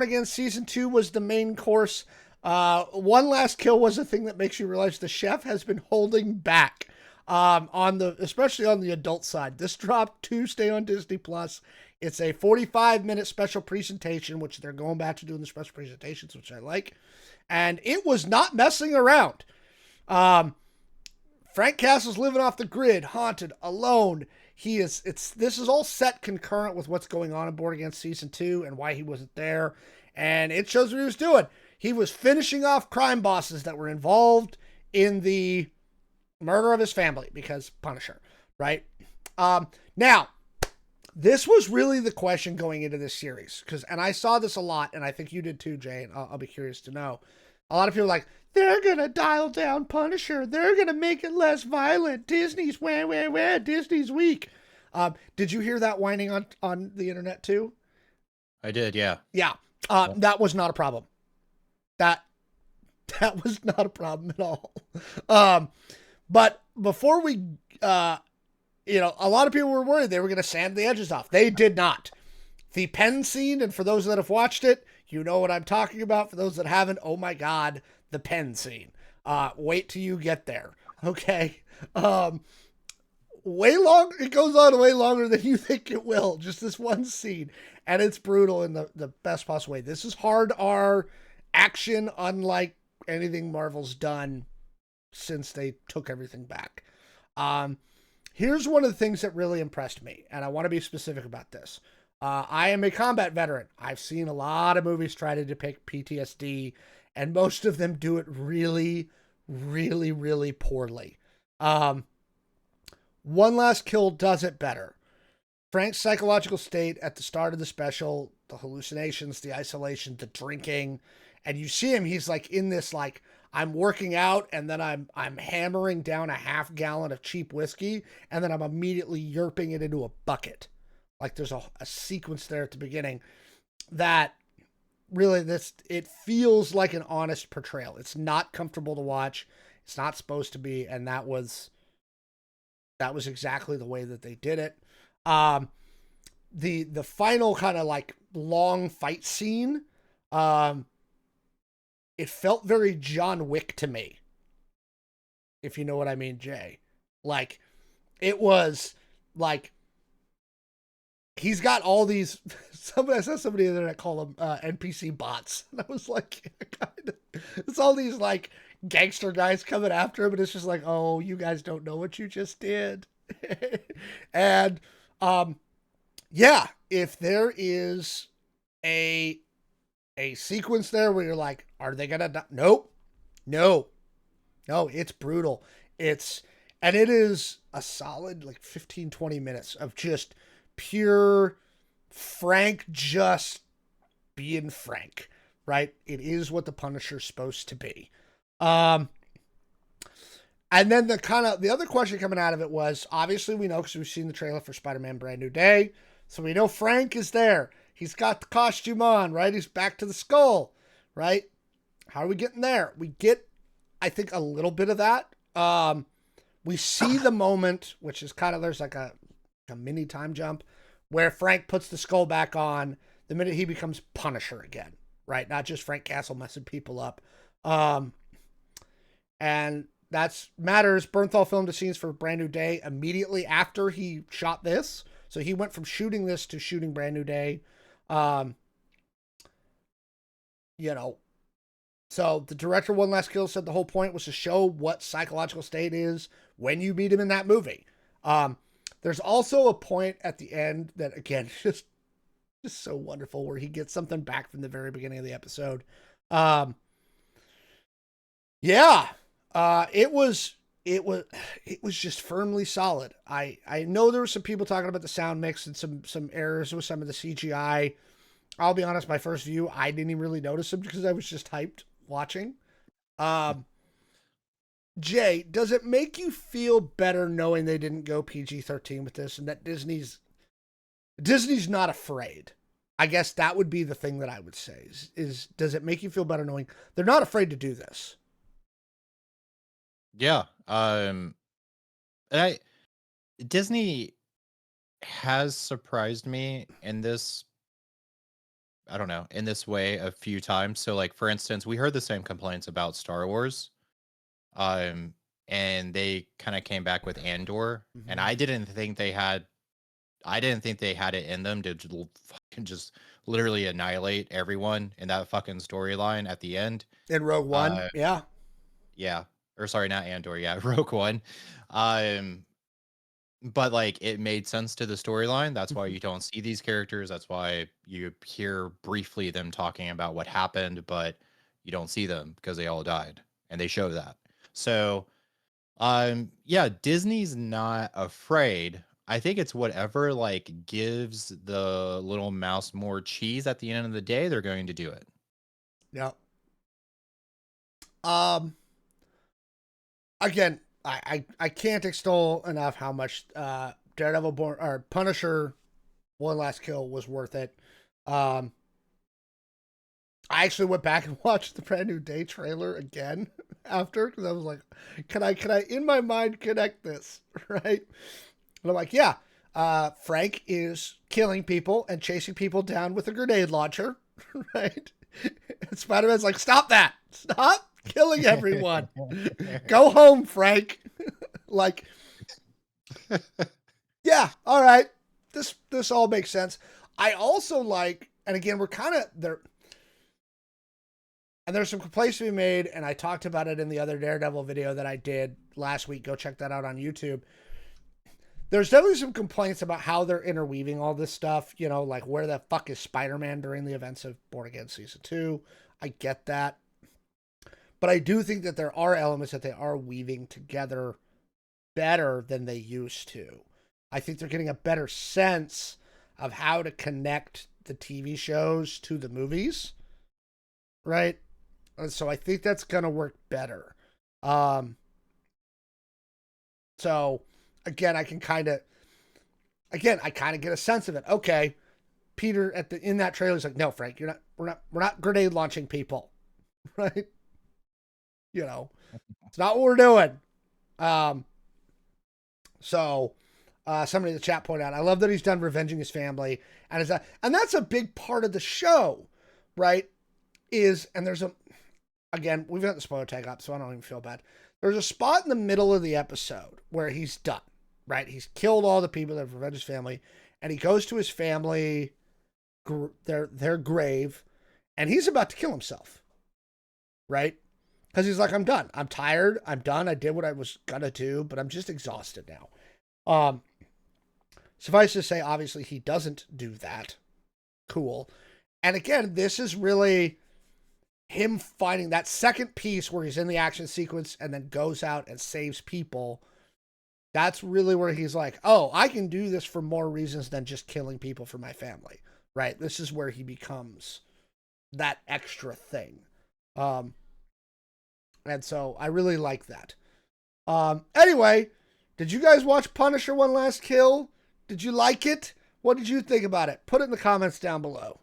Again, season 2 was the main course. One Last Kill was the thing that makes you realize the chef has been holding back especially on the adult side. This dropped Tuesday on Disney Plus. It's a 45-minute special presentation, which they're going back to doing the special presentations, which I like. And it was not messing around. Frank Castle's living off the grid, haunted, alone. This is all set concurrent with what's going on in Born Against season 2 and why he wasn't there. And it shows what he was doing. He was finishing off crime bosses that were involved in the murder of his family because Punisher, right? Now, this was really the question going into this series and I saw this a lot, and I think you did too, Jay. And I'll be curious to know. A lot of people are like, they're gonna dial down Punisher. They're gonna make it less violent. Disney's Disney's weak. Did you hear that whining on the internet too? I did, yeah. Yeah. That was not a problem. That was not a problem at all. But before we, a lot of people were worried they were going to sand the edges off. They did not. The pen scene, and for those that have watched it, you know what I'm talking about. For those that haven't, oh my God, the pen scene. Wait till you get there. Okay. It goes on way longer than you think it will. Just this one scene. And it's brutal in the best possible way. This is hard R action, unlike anything Marvel's done since they took everything back. Here's one of the things that really impressed me, and I want to be specific about this. I am a combat veteran. I've seen a lot of movies try to depict PTSD, and most of them do it really, really, really poorly. One Last Kill does it better. Frank's psychological state at the start of the special, the hallucinations, the isolation, the drinking, and you see him, he's like in this, like, I'm working out and then I'm hammering down a half gallon of cheap whiskey and then I'm immediately yerping it into a bucket. Like there's a sequence there at the beginning that really it feels like an honest portrayal. It's not comfortable to watch. It's not supposed to be, and that was exactly the way that they did it. The final kind of like long fight scene, it felt very John Wick to me, if you know what I mean, Jay. Like, it was like he's got all these. I saw somebody the other night call them NPC bots, and I was like, it's all these like gangster guys coming after him, and it's just like, oh, you guys don't know what you just did. And yeah, if there is a sequence there where you're like, are they gonna die? No, it's brutal. It is a solid like 15-20 minutes of just pure Frank just being Frank, right? It is what the Punisher's supposed to be. And then the other question coming out of it was, obviously we know because we've seen the trailer for Spider-Man Brand New Day, so we know Frank is there. He's got the costume on, right? He's back to the skull, right? How are we getting there? We get, I think, a little bit of that. We see the moment, which is kind of, there's like a mini time jump, where Frank puts the skull back on the minute he becomes Punisher again, right? Not just Frank Castle messing people up. And that's matters. Bernthal filmed the scenes for Brand New Day immediately after he shot this. So he went from shooting this to shooting Brand New Day. So the director, One Last Kill, said the whole point was to show what psychological state is when you meet him in that movie. There's also a point at the end that, again, just so wonderful, where he gets something back from the very beginning of the episode. It was just firmly solid. I know there were some people talking about the sound mix and some errors with some of the CGI. I'll be honest, my first view, I didn't even really notice them because I was just hyped watching. Jay, does it make you feel better knowing they didn't go PG-13 with this and that Disney's not afraid? I guess that would be the thing that I would say is does it make you feel better knowing they're not afraid to do this? Yeah. Disney has surprised me in this I don't know, in this way a few times. So like for instance, we heard the same complaints about Star Wars. Um and they kind of came back with Andor, and Mm-hmm. I didn't think they had it in them to fucking just literally annihilate everyone in that fucking storyline at the end. In Rogue One, Uh yeah. yeah. Or sorry, not Andor, yeah, Rogue One. Um but like it made sense to the storyline. That's why Mm-hmm. you don't see these characters. That's why you hear briefly them talking about what happened, but you don't see them because they all died, and they show that. So, yeah, Disney's not afraid. I think it's whatever like gives the little mouse more cheese at the end of the day, they're going to do it. Yeah. Um. Again, I can't extol enough how much Daredevil Born or Punisher One Last Kill was worth it. Um. I actually went back and watched the Brand New Day trailer again after, because I was like, can I in my mind connect this right? And I'm like, yeah, Frank is killing people and chasing people down with a grenade launcher, right? And Spider-Man's like, stop that, stop killing everyone, go home, Frank. Like, yeah, all right, this all makes sense. I also like, and again, we're kind of there. And there's some complaints to be made, and I talked about it in the other Daredevil video that I did last week. Go check that out on YouTube. There's definitely some complaints about how they're interweaving all this stuff. You know, like where the fuck is Spider-Man during the events of Born Again Season 2? I get that. But I do think that there are elements that they are weaving together better than they used to. I think they're getting a better sense of how to connect the TV shows to the movies, right? And so I think that's going to work better. Um, so again, I kind of get a sense of it. Okay, Peter in that trailer is like, no, Frank, we're not grenade launching people, right? You know, it's not what we're doing. Um, so somebody in the chat pointed out, I love that he's done revenging his family, and that's a big part of the show, right? And there's again, we've got the spoiler tag up, so I don't even feel bad. There's a spot in the middle of the episode where he's done, right? He's killed all the people that have revenged his family, and he goes to his family, their grave, and he's about to kill himself, right? Because he's like, I'm done. I'm tired. I'm done. I did what I was gonna do, but I'm just exhausted now. Um, Suffice to say, obviously, he doesn't do that. Cool. And again, this is really him finding that second piece where he's in the action sequence and then goes out and saves people. That's really where he's like, oh, I can do this for more reasons than just killing people for my family, right? This is where he becomes that extra thing. And so I really like that. Anyway, did you guys watch Punisher One Last Kill? Did you like it? What did you think about it? Put it in the comments down below.